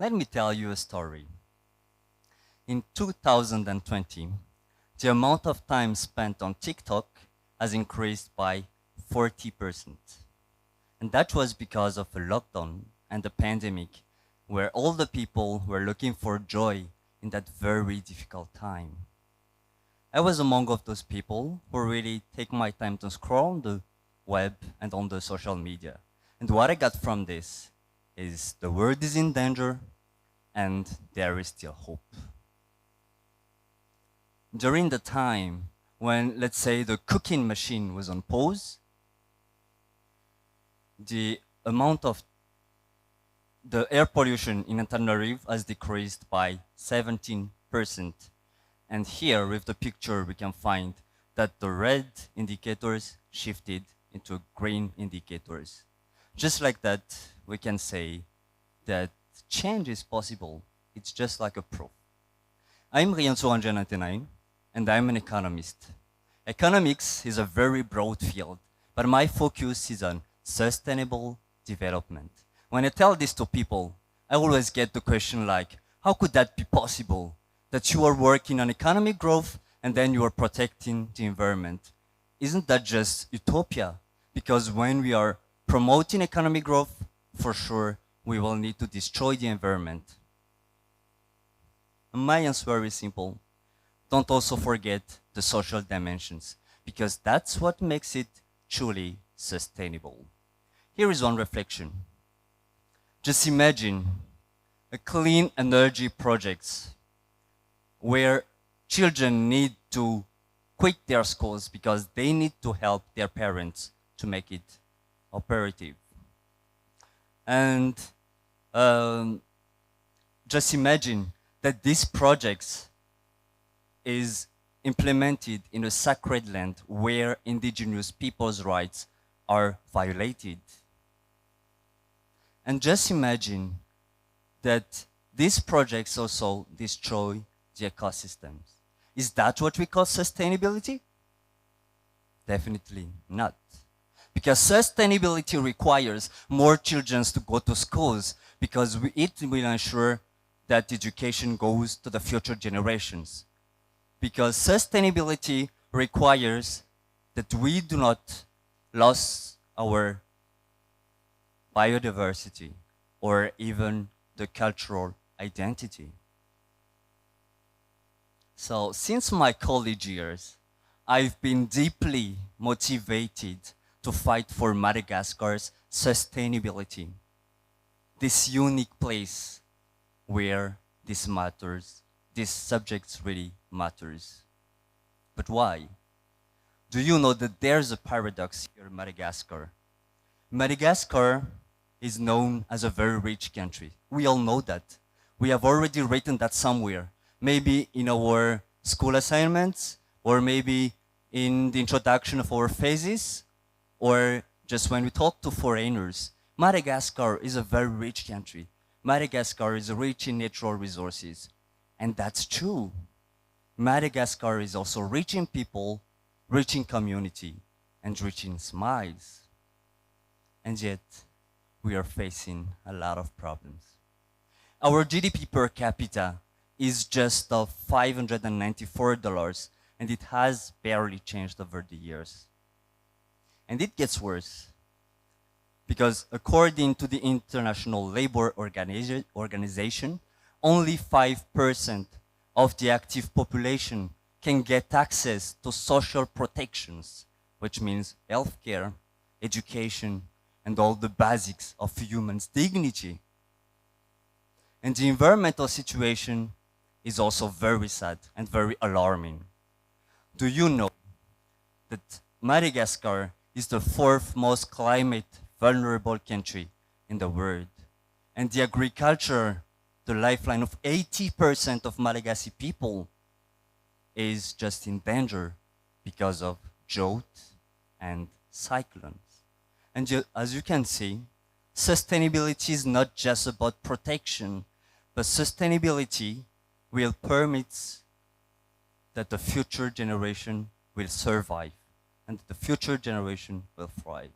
Let me tell you a story. In 2020, the amount of time spent on TikTok has increased by 40%. And that was because of a lockdown and the pandemic, where all the people were looking for joy in that very difficult time. I was among of those people who really take my time to scroll on the web and on the social media. And what I got from this is the world is in danger and there is still hope. During the time when, let's say, the cooking machine was on pause, the amount of the air pollution in Antananarivo has decreased by 17%. And here with the picture, we can find that the red indicators shifted into green indicators. Just like that, we can say that change is possible. It's just like a proof. I'm Riantsoa Randrianantenaina, and I'm an economist. Economics is a very broad field, but my focus is on sustainable development. When I tell this to people, I always get the question like, how could that be possible? That you are working on economic growth and then you are protecting the environment. Isn't that just utopia? Because when we are promoting economic growth, for sure, we will need to destroy the environment. And my answer is very simple. Don't also forget the social dimensions, because that's what makes it truly sustainable. Here is one reflection. Just imagine a clean energy project where children need to quit their schools because they need to help their parents to make it operative. And just imagine that these projects is implemented in a sacred land where indigenous people's rights are violated. And just imagine that these projects also destroy the ecosystems. Is that what we call sustainability? Definitely not. Because sustainability requires more children to go to schools, because it will ensure that education goes to the future generations. Because sustainability requires that we do not lose our biodiversity or even the cultural identity. So since my college years, I've been deeply motivated to fight for Madagascar's sustainability, this unique place where this matters, these subjects really matters. But why? Do you know that there's a paradox here in Madagascar? Madagascar is known as a very rich country. We all know that. We have already written that somewhere. Maybe in our school assignments, or maybe in the introduction of our phases, or just when we talk to foreigners. Madagascar is a very rich country. Madagascar is rich in natural resources. And that's true. Madagascar is also rich in people, rich in community, and rich in smiles. And yet, we are facing a lot of problems. Our GDP per capita is just of $594, and it has barely changed over the years. And it gets worse, because according to the International Labour Organization, only 5% of the active population can get access to social protections, which means healthcare, education, and all the basics of human's dignity. And the environmental situation is also very sad and very alarming. Do you know that Madagascar is the fourth most climate vulnerable country in the world? And the agriculture, the lifeline of 80% of Malagasy people, is just in danger because of drought and cyclones. And as you can see, sustainability is not just about protection, but sustainability will permit that the future generation will survive and the future generation will thrive.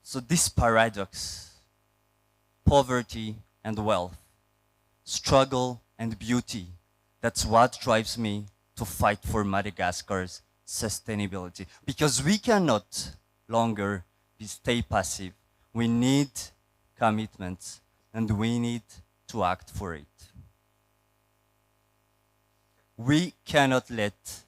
So this paradox poverty and wealth, struggle and beauty. That's what drives me to fight for Madagascar's sustainability. Because we cannot longer stay passive. We need commitments and we need to act for it. We cannot let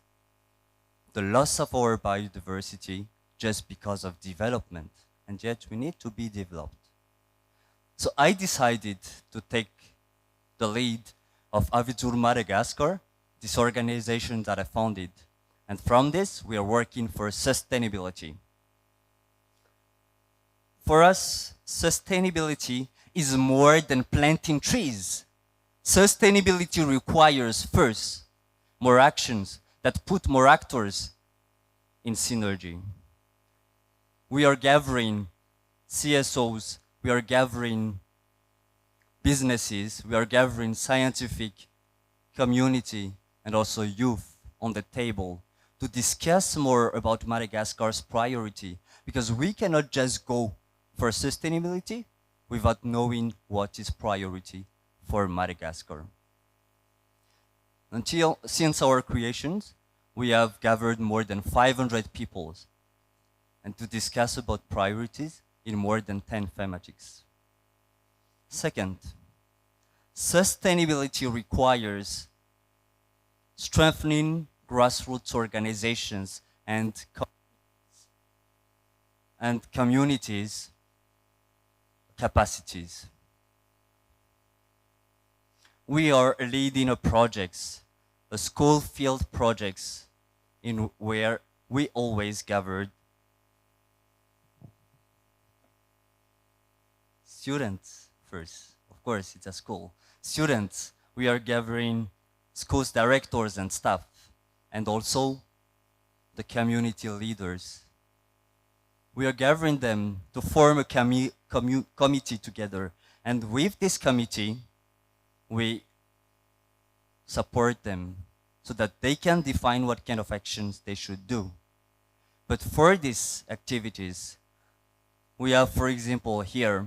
the loss of our biodiversity just because of development, and yet we need to be developed. So I decided to take the lead of Avitur Madagascar, this organization that I founded. And from this, we are working for sustainability. For us, sustainability is more than planting trees. Sustainability requires, first, more actions that put more actors in synergy. We are gathering CSOs, we are gathering businesses, we are gathering scientific community and also youth on the table to discuss more about Madagascar's priority, because we cannot just go for sustainability without knowing what is priority for Madagascar. Since our creations, we have gathered more than 500 people and to discuss about priorities in more than 10 thematics. Second, sustainability requires strengthening grassroots organizations and communities' capacities. We are leading projects, school field projects, in where we always gathered students first. Of course, it's a school. Students, we are gathering schools directors and staff, and also the community leaders. We are gathering them to form a committee together, and with this committee, we support them so that they can define what kind of actions they should do. But for these activities, we have, for example, here,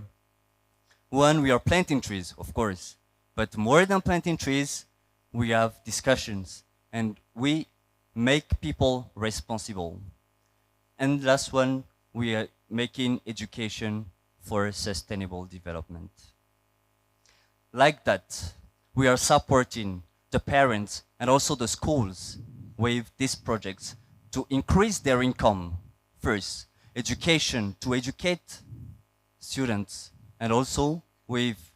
one, we are planting trees, of course, but more than planting trees, we have discussions and we make people responsible. And last one, we are making education for sustainable development. Like that, we are supporting the parents and also the schools with these projects to increase their income first, education to educate students, and also with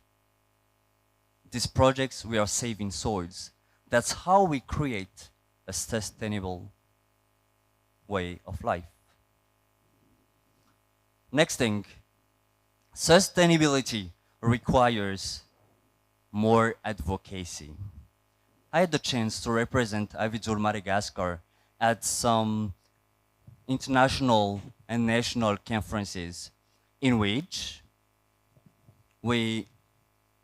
these projects we are saving soils. That's how we create a sustainable way of life. Next thing, sustainability requires more advocacy. I had the chance to represent Avitur Madagascar at some international and national conferences in which we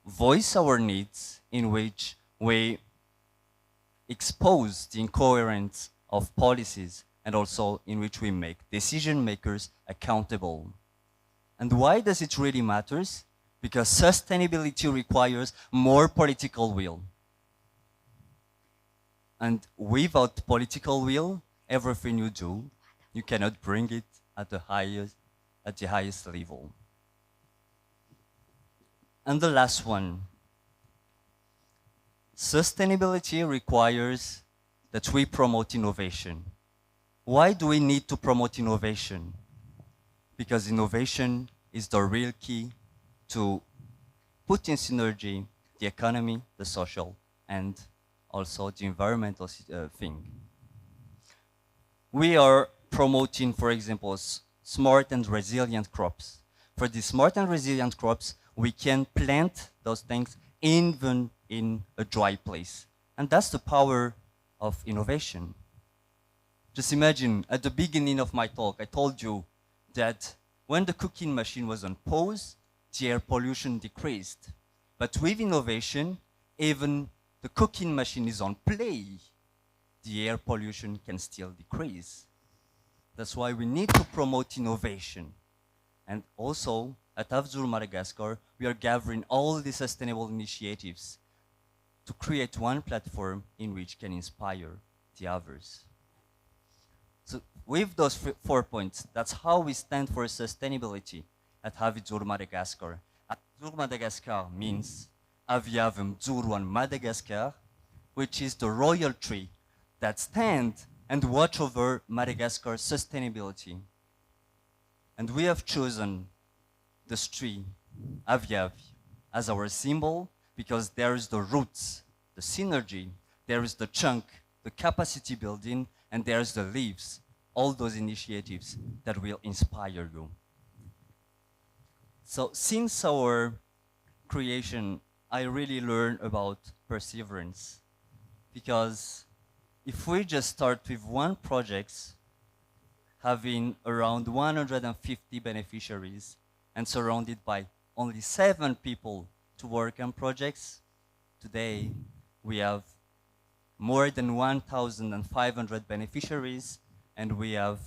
voice our needs, in which we expose the incoherence of policies, and also in which we make decision makers accountable. And why does it really matter? Because sustainability requires more political will. And without political will, everything you do, you cannot bring it at the highest level. And the last one, sustainability requires that we promote innovation. Why do we need to promote innovation? Because innovation is the real key to put in synergy the economy, the social, and also the environmental thing. We are promoting, for example, smart and resilient crops. For the smart and resilient crops, we can plant those things even in a dry place. And that's the power of innovation. Just imagine, at the beginning of my talk, I told you that when the cooking machine was on pause, the air pollution decreased. But with innovation, even the cooking machine is on play, the air pollution can still decrease. That's why we need to promote innovation. And also, At Avzur Madagascar, we are gathering all the sustainable initiatives to create one platform in which can inspire the others. So with those 4 points, that's how we stand for sustainability at Avzur Madagascar. Avzur Madagascar means Aviavum Zuruan Madagascar, which is the royal tree that stands and watch over Madagascar's sustainability. And we have chosen this tree, Aviav, as our symbol because there is the roots, the synergy, there is the chunk, the capacity building, and there's the leaves, all those initiatives that will inspire you. So since our creation, I really learned about perseverance because if we just start with one project, having around 150 beneficiaries and surrounded by only 7 people to work on projects, today we have more than 1,500 beneficiaries and we have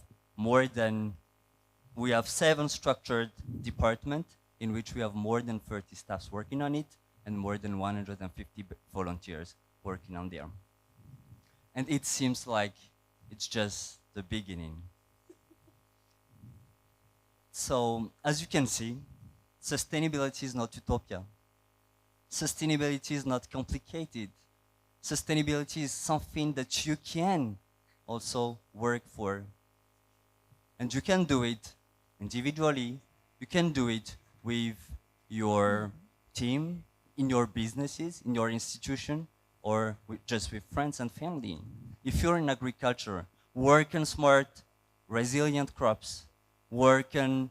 7 structured departments in which we have more than 30 staffs working on it and more than 150 volunteers working on there. And it seems like it's just the beginning. So, as you can see, sustainability is not utopia. Sustainability is not complicated. Sustainability is something that you can also work for. And you can do it individually, you can do it with your team, in your businesses, in your institution, or just with friends and family. If you're in agriculture, work on smart, resilient crops, work on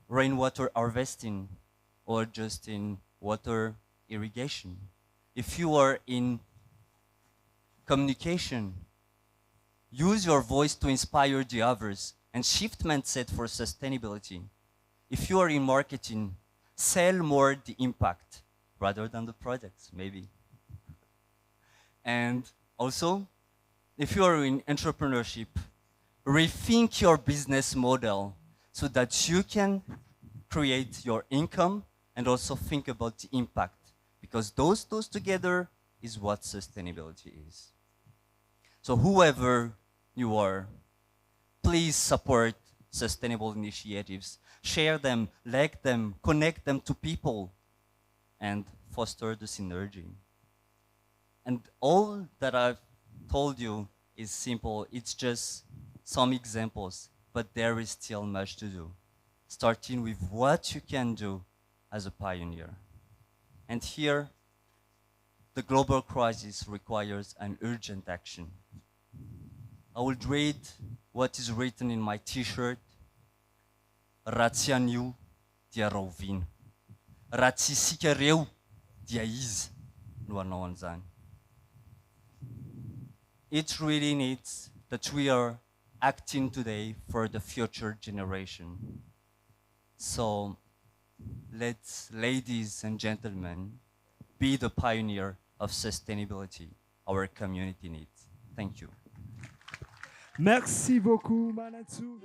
rainwater harvesting, or just in water irrigation. If you are in communication, use your voice to inspire the others and shift mindset for sustainability. If you are in marketing, sell more the impact rather than the products, maybe. And also, if you are in entrepreneurship, rethink your business model so that you can create your income and also think about the impact, because those together is what sustainability is. So whoever you are, please support sustainable initiatives, share them, like them, connect them to people, and foster the synergy. And all that I've told you is simple. It's just some examples, but there is still much to do, starting with what you can do as a pioneer. And here, the global crisis requires an urgent action. I will read what is written in my t-shirt. Ratsianio dia rovin. Ratsisika reo dia izy no hanao an'izany. It really needs that we are acting today for the future generation. So let's, ladies and gentlemen, be the pioneer of sustainability our community needs. Thank you. Merci beaucoup, Manatsu.